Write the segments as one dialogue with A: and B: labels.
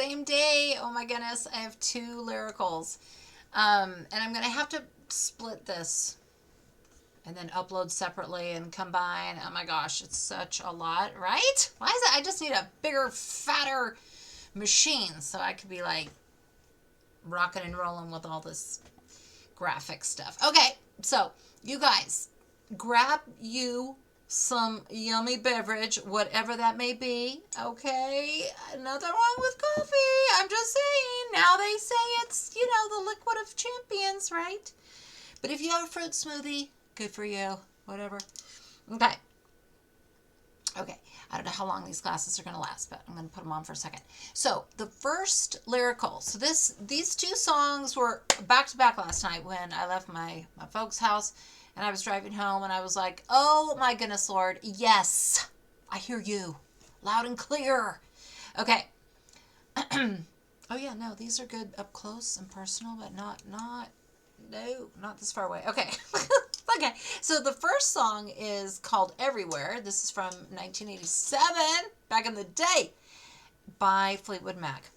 A: same day. Oh my goodness, I have two lyricals. And I'm going to have to split this and then upload separately and combine. Oh my gosh, it's such a lot, right? Why is it? I just need a bigger, fatter machine so I could be like rocking and rolling with all this graphic stuff. Okay, so you guys, grab you some yummy beverage, whatever that may be. Okay, nothing wrong with coffee. I'm just saying. Now they say it's, the liquid of champions, right? But if you have a fruit smoothie, good for you. Whatever. Okay. Okay. I don't know how long these classes are going to last, but I'm going to put them on for a second. So the first lyrical. So these two songs were back to back last night when I left my folks' house and I was driving home and I was like, oh my goodness, Lord, yes, I hear you loud and clear. Okay. Oh yeah, no, these are good up close and personal, but not this far away. Okay. Okay. So the first song is called Everywhere. This is from 1987, back in the day, by Fleetwood Mac.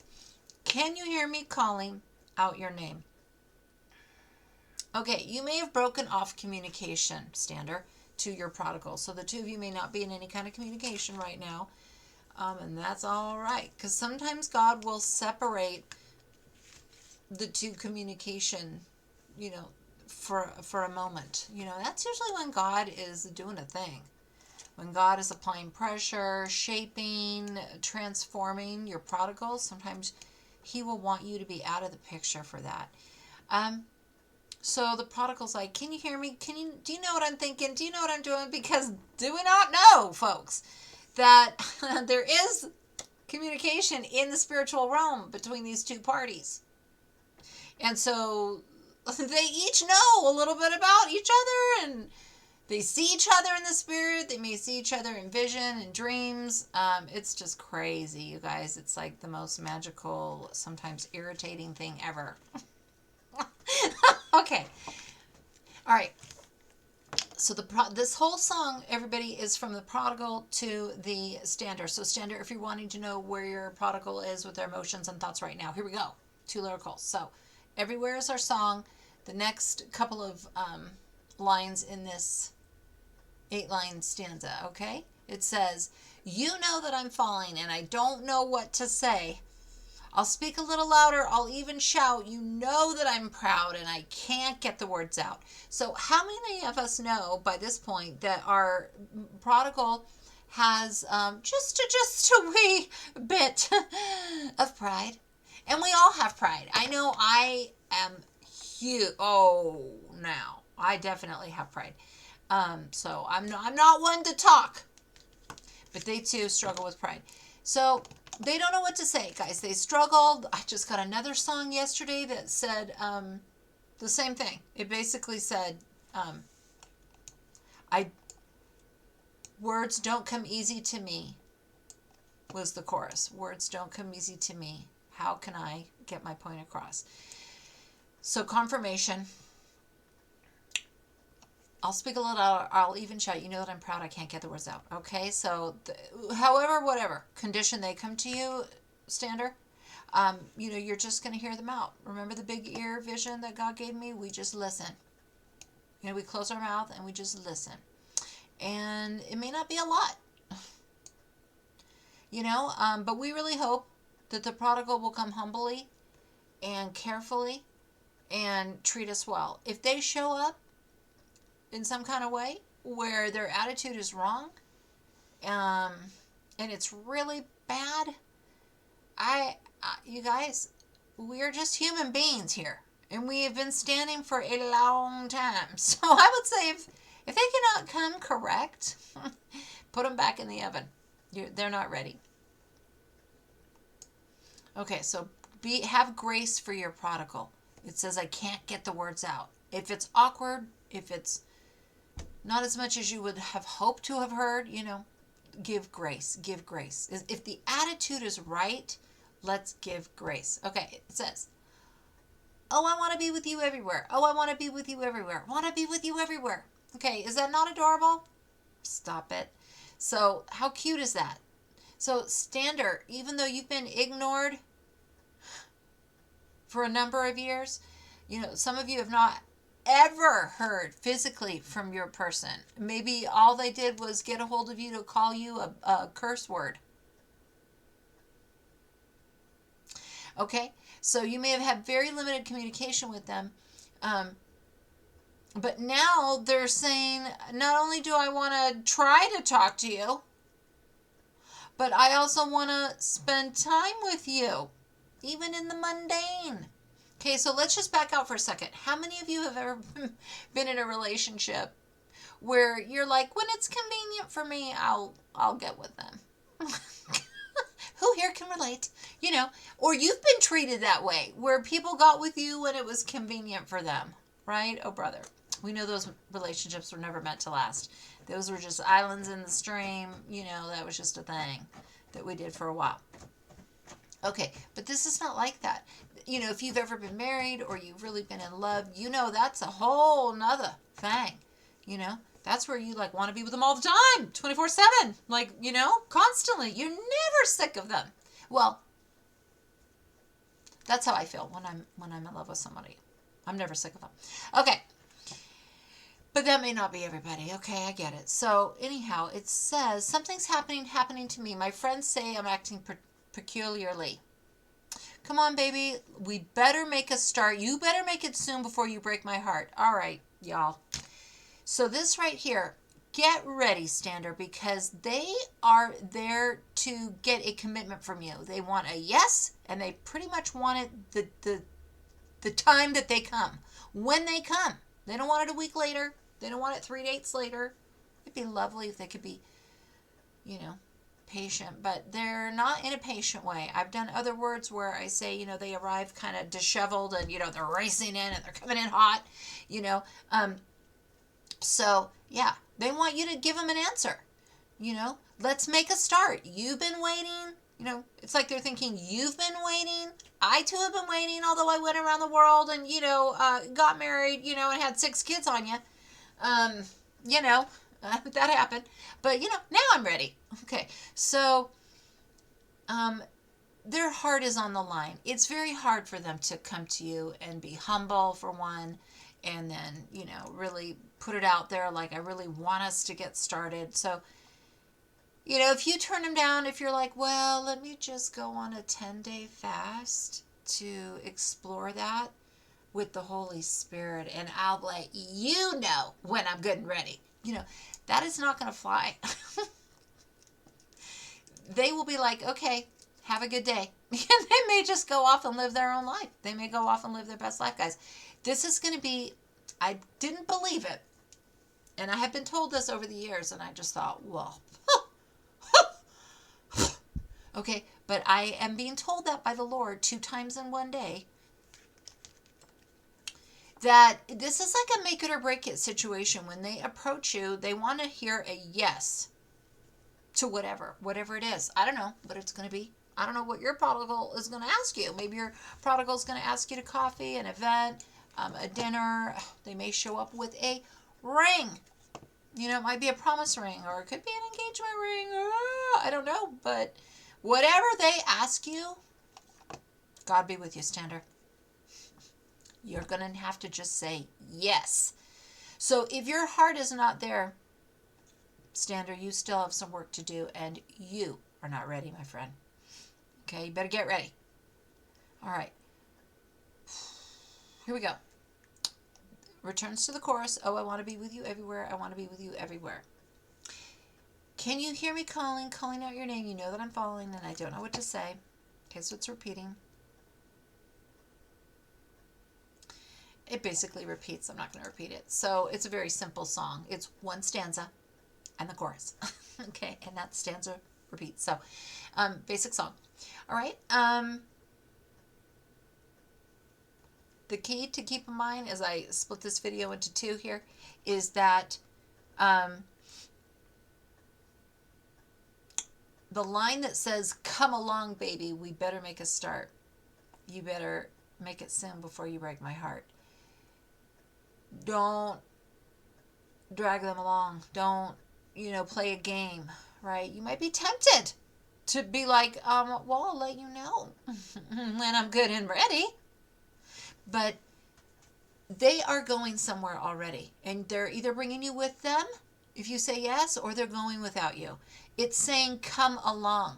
A: Can you hear me calling out your name? Okay, you may have broken off communication, Stander, to your prodigal. So the two of you may not be in any kind of communication right now. And that's all right. Because sometimes God will separate the two communication, for a moment. That's usually when God is doing a thing. When God is applying pressure, shaping, transforming your prodigal, sometimes he will want you to be out of the picture for that. So the prodigal's like, can you hear me? Do you know what I'm thinking? Do you know what I'm doing? Because do we not know, folks, that there is communication in the spiritual realm between these two parties? And so they each know a little bit about each other, and they see each other in the spirit. They may see each other in vision and dreams. It's just crazy, you guys. It's like the most magical, sometimes irritating thing ever. Okay. All right. So this whole song, everybody, is from the prodigal to the stander. So stander, if you're wanting to know where your prodigal is with their emotions and thoughts right now, here we go. Two lyricals. So Everywhere is our song. The next couple of lines in this 8-line stanza, okay? It says, you know that I'm falling and I don't know what to say. I'll speak a little louder. I'll even shout. You know that I'm proud and I can't get the words out. So how many of us know by this point that our prodigal has just a wee bit of pride? And we all have pride. I know I am huge. Oh, now I definitely have pride. So I'm not one to talk, but they too struggle with pride. So they don't know what to say, guys. They struggled. I just got another song yesterday that said the same thing. It basically said, "I words don't come easy to me." Was the chorus. Words don't come easy to me. How can I get my point across? So confirmation. I'll speak a little louder. I'll even shout. You know that I'm proud. I can't get the words out. Okay, so however, whatever condition they come to you, stander, you're just going to hear them out. Remember the big ear vision that God gave me? We just listen. We close our mouth and we just listen. And it may not be a lot, but we really hope that the prodigal will come humbly and carefully and treat us well. If they show up in some kind of way where their attitude is wrong, and it's really bad, you guys, we are just human beings here, and we have been standing for a long time. So I would say if they cannot come correct, put them back in the oven. They're not ready. Okay, so have grace for your prodigal. It says, I can't get the words out. If it's awkward, if it's not as much as you would have hoped to have heard, give grace. Give grace. If the attitude is right, let's give grace. Okay, it says, oh, I want to be with you everywhere. Oh, I want to be with you everywhere. Want to be with you everywhere. Okay, is that not adorable? Stop it. So how cute is that? So stander, even though you've been ignored, for a number of years. Some of you have not ever heard physically from your person. Maybe all they did was get a hold of you to call you a curse word. Okay? So you may have had very limited communication with them. But now they're saying, not only do I want to try to talk to you, but I also want to spend time with you, even in the mundane. Okay, so let's just back out for a second. How many of you have ever been in a relationship where you're like, when it's convenient for me, I'll get with them? Who here can relate? Or you've been treated that way, where people got with you when it was convenient for them, right? Oh, brother. We know those relationships were never meant to last. Those were just islands in the stream. That was just a thing that we did for a while. Okay, but this is not like that. If you've ever been married or you've really been in love, that's a whole nother thing. That's where you want to be with them all the time, 24/7, constantly. You're never sick of them. Well, that's how I feel when I'm in love with somebody. I'm never sick of them. Okay. But that may not be everybody. Okay, I get it. So anyhow, it says, something's happening to me. My friends say I'm acting peculiarly. Come on, baby. We better make a start. You better make it soon before you break my heart. All right, y'all. So this right here, get ready, Stander, because they are there to get a commitment from you. They want a yes, and they pretty much want it the time that they come. When they come. They don't want it a week later. They don't want it 3 dates later. It'd be lovely if they could be, patient, but they're not in a patient way. I've done other words where I say, they arrive kind of disheveled and, they're racing in and they're coming in hot, So, yeah, they want you to give them an answer. Let's make a start. You've been waiting. It's like they're thinking, you've been waiting. I too have been waiting, although I went around the world and, got married, and had 6 kids on you. That happened. But, now I'm ready. Okay. So, their heart is on the line. It's very hard for them to come to you and be humble, for one, and then, really put it out there like, I really want us to get started. So, if you turn them down, if you're like, well, let me just go on a 10-day fast to explore that with the Holy Spirit, and I'll let you know when I'm good and ready. That is not going to fly. They will be like, okay, have a good day. And they may just go off and live their own life. They may go off and live their best life, guys. This is going to be, I didn't believe it. And I have been told this over the years, and I just thought, well, okay, but I am being told that by the Lord 2 times in one day, that this is like a make it or break it situation. When they approach you, they want to hear a yes to whatever it is. I don't know what it's going to be. I don't know what your prodigal is going to ask you. Maybe your prodigal is going to ask you to coffee, an event, a dinner. They may show up with a ring. It might be a promise ring, or it could be an engagement ring. I don't know. But whatever they ask you, God be with you, Stander. You're going to have to just say yes. So if your heart is not there, Stander, you still have some work to do, and you are not ready, my friend. Okay, you better get ready. All right. Here we go. Returns to the chorus. Oh, I want to be with you everywhere. I want to be with you everywhere. Can you hear me calling out your name? You know that I'm following, and I don't know what to say. Okay, so it's repeating. It basically repeats. I'm not going to repeat it. So it's a very simple song. It's one stanza and the chorus. Okay, and that stanza repeats. So basic song. All right. The key to keep in mind, as I split this video into 2 here, is that the line that says, come along, baby, we better make a start. You better make it soon before you break my heart. Don't drag them along. Don't, play a game, right? You might be tempted to be like, well, I'll let you know when I'm good and ready. but they are going somewhere already, and they're either bringing you with them if you say yes, or they're going without you. It's saying come along.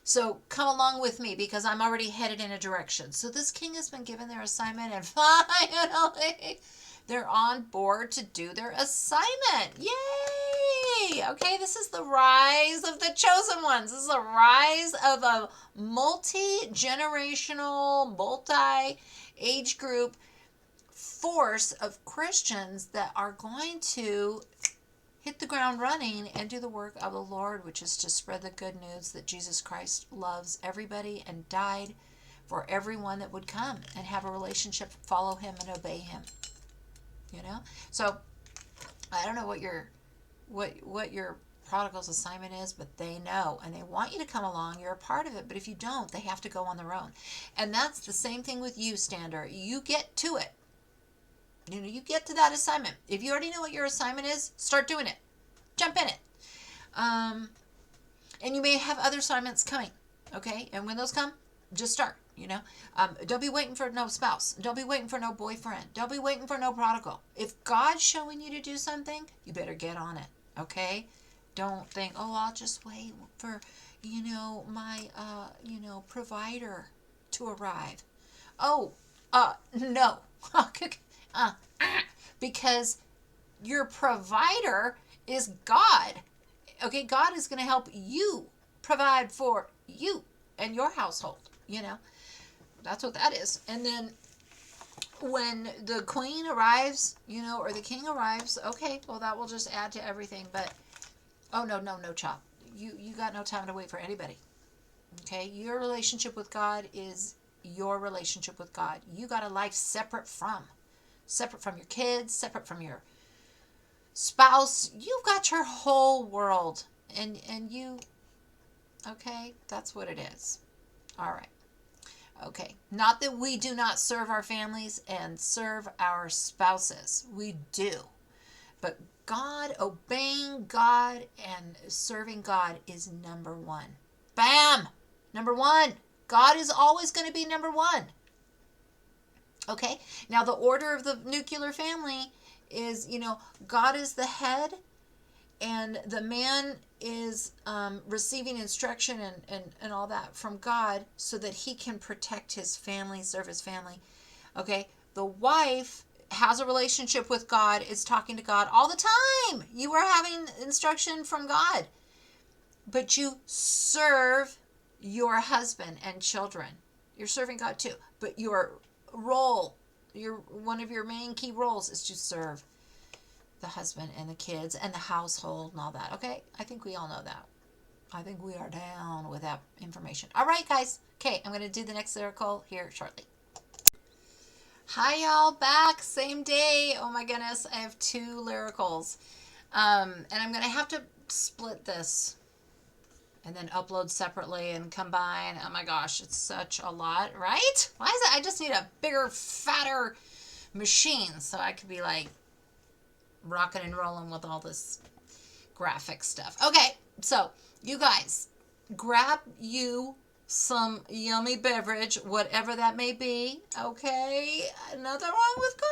A: So come along with me because I'm already headed in a direction. So this king has been given their assignment, and finally they're on board to do their assignment. Yay! Okay, this is the rise of the chosen ones. This is a rise of a multi-generational, multi-age group force of Christians that are going to hit the ground running and do the work of the Lord, which is to spread the good news that Jesus Christ loves everybody and died for everyone that would come and have a relationship, follow him and obey him. You know? So I don't know what your prodigal's assignment is, but they know and they want you to come along. You're a part of it, but if you don't, they have to go on their own. And that's the same thing with you, Stander. You get to it. You know, you get to that assignment. If you already know what your assignment is, start doing it. Jump in it. And you may have other assignments coming, okay? And when those come, just start, you know? Don't be waiting for no spouse. Don't be waiting for no boyfriend. Don't be waiting for no prodigal. If God's showing you to do something, you better get on it, okay? Don't think, oh, I'll just wait for, you know, my, provider to arrive. Oh, no. Because your provider is God. Okay, God is going to help you provide for you and your household, you know. That's what that is. And then when the queen arrives, you know, or the king arrives, okay, well, that will just add to everything. But, oh, no, Chop. You got no time to wait for anybody. Okay, your relationship with God is your relationship with God. You got a life separate from your kids, separate from your spouse. You've got your whole world, and you, okay, that's what it is. All right. Okay, not that we do not serve our families and serve our spouses. We do. But God, obeying God and serving God is number one. Bam! Number one. God is always going to be number one. Okay, now the order of the nuclear family is, you know, God is the head, and the man is receiving instruction and all that from God so that he can protect his family, serve his family. Okay, the wife has a relationship with God, is talking to God all the time. You are having instruction from God, but you serve your husband and children. You're serving God too, but your role, one of your main key roles is to serve the husband and the kids and the household and all that. Okay, I think we all know that. I think we are down with that information. All right, guys. Okay, I'm going to do the next lyrical here shortly. Hi, y'all. Back. Same day. Oh, my goodness. I have 2 lyricals. And I'm going to have to split this and then upload separately and combine. Oh, my gosh. It's such a lot, right? Why is it? I just need a bigger, fatter machine so I could be like rocking and rolling with all this graphic stuff. Okay, so you guys, grab you some yummy beverage, whatever that may be. Okay, nothing wrong with